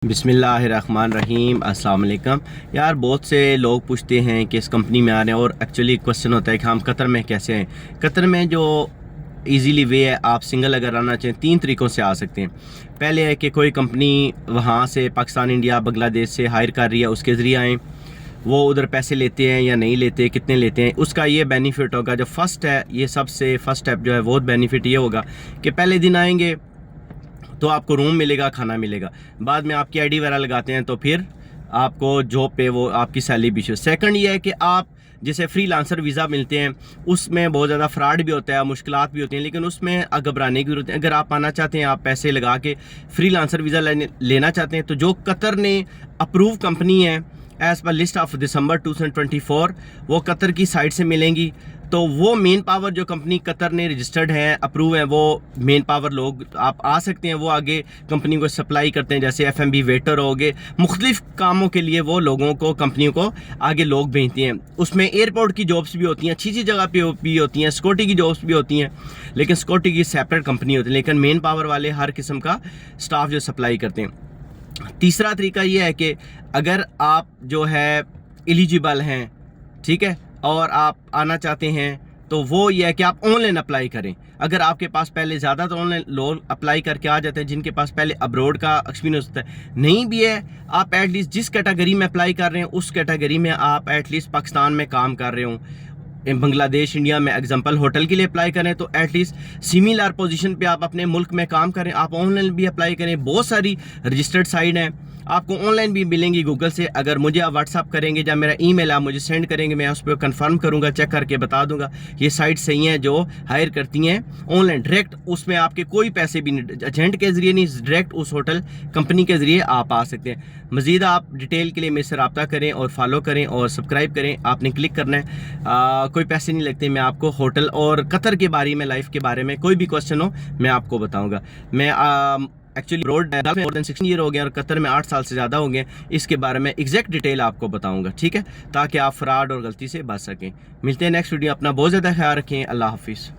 बिस्मिल्लाहिर्रहमानिर्रहीम। अस्सलाम वालेकुम। यार बहुत से लोग पूछते हैं कि इस कंपनी में आ रहे हैं और एक्चुअली क्वेश्चन होता है कि हम कतर में कैसे हैं। कतर में जो इजीली वे है, आप सिंगल अगर आना चाहें 3 तरीक़ों से आ सकते हैं। पहले है कि कोई कंपनी वहाँ से पाकिस्तान, इंडिया, बांग्लादेश से हायर कर रही है, उसके ज़रिए आएँ। वो उधर पैसे लेते हैं या नहीं लेते, कितने लेते हैं, उसका ये बेनिफिट होगा। जो फर्स्ट है, ये सबसे फर्स्ट स्टेप जो है वो बेनिफिट ये होगा कि पहले दिन आएंगे तो आपको रूम मिलेगा, खाना मिलेगा। बाद में आपकी आईडी वगैरह लगाते हैं तो फिर आपको जॉब पे वो आपकी सैलरी भी शो। सेकंड ये है कि आप जैसे फ्री लांसर वीज़ा मिलते हैं, उसमें बहुत ज़्यादा फ्रॉड भी होता है, मुश्किलात भी होती हैं, लेकिन उसमें घबराने की जरूरत है। अगर आप आना चाहते हैं, आप पैसे लगा के फ्री लांसर वीज़ा लेना चाहते हैं, तो जो कतर ने अप्रूव कंपनी है as per list of December 2024 वो कतर की साइट से मिलेंगी। तो वो मेन पावर जो कंपनी कतर ने रजिस्टर्ड है, अप्रूव है, वो मेन पावर लोग आप आ सकते हैं। वो आगे कंपनी को सप्लाई करते हैं, जैसे FMB वेटर हो गए, मुख्तलिफ कामों के लिए वो लोगों को, कंपनियों को आगे लोग भेजते हैं। उसमें एयरपोर्ट की जॉब्स भी होती हैं, अच्छी जगह पे भी होती हैं, सिक्योरिटी की जॉब्स भी होती हैं, लेकिन सिक्योरिटी की सेपरेट कंपनी होती है, लेकिन मेन पावर वाले हर किस्म का स्टाफ जो सप्लाई करते हैं। तीसरा तरीका ये है कि अगर आप जो है एलिजिबल हैं, ठीक है, और आप आना चाहते हैं, तो वो ये है कि आप ऑनलाइन अप्लाई करें। अगर आपके पास पहले ज़्यादा तो ऑनलाइन लोग अप्लाई करके आ जाते हैं, जिनके पास पहले अब्रॉड का एक्सपीरियंस होता है। नहीं भी है, आप एटलीस्ट जिस कैटेगरी में अप्लाई कर रहे हैं उस कैटेगरी में आप एटलीस्ट पाकिस्तान में काम कर रहे हो, बांग्लादेश, इंडिया में एग्जांपल होटल के लिए अप्लाई करें, तो एटलीस्ट सिमिलर पोजीशन पे आप अपने मुल्क में काम करें। आप ऑनलाइन भी अप्लाई करें, बहुत सारी रजिस्टर्ड साइट हैं, आपको ऑनलाइन भी मिलेंगी गूगल से। अगर मुझे आप व्हाट्सअप करेंगे या मेरा ईमेल आप मुझे सेंड करेंगे, मैं उस पर कंफर्म करूंगा, चेक करके बता दूंगा ये साइट सही हैं जो हायर करती हैं ऑनलाइन डायरेक्ट। उसमें आपके कोई पैसे भी नहीं, एजेंट के ज़रिए नहीं, डायरेक्ट उस होटल कंपनी के ज़रिए आप आ सकते हैं। मज़ीद आप डिटेल के लिए मेरे से रब्ता करें और फॉलो करें और सब्सक्राइब करें। आपने क्लिक करना है, कोई पैसे नहीं लगते। मैं आपको होटल और कतर के बारे में, लाइफ के बारे में कोई भी क्वेश्चन हो मैं आपको बताऊँगा। मैं actually road more than 16 year हो गए और कतर में 8 साल से ज़्यादा हो गए। इसके बारे में एग्जैक्ट डिटेल आपको बताऊंगा, ठीक है, ताकि आप फ्रॉड और गलती से बच सकें। मिलते हैं नेक्स्ट वीडियो। अपना बहुत ज़्यादा ख्याल रखें। अल्लाह हाफिज़।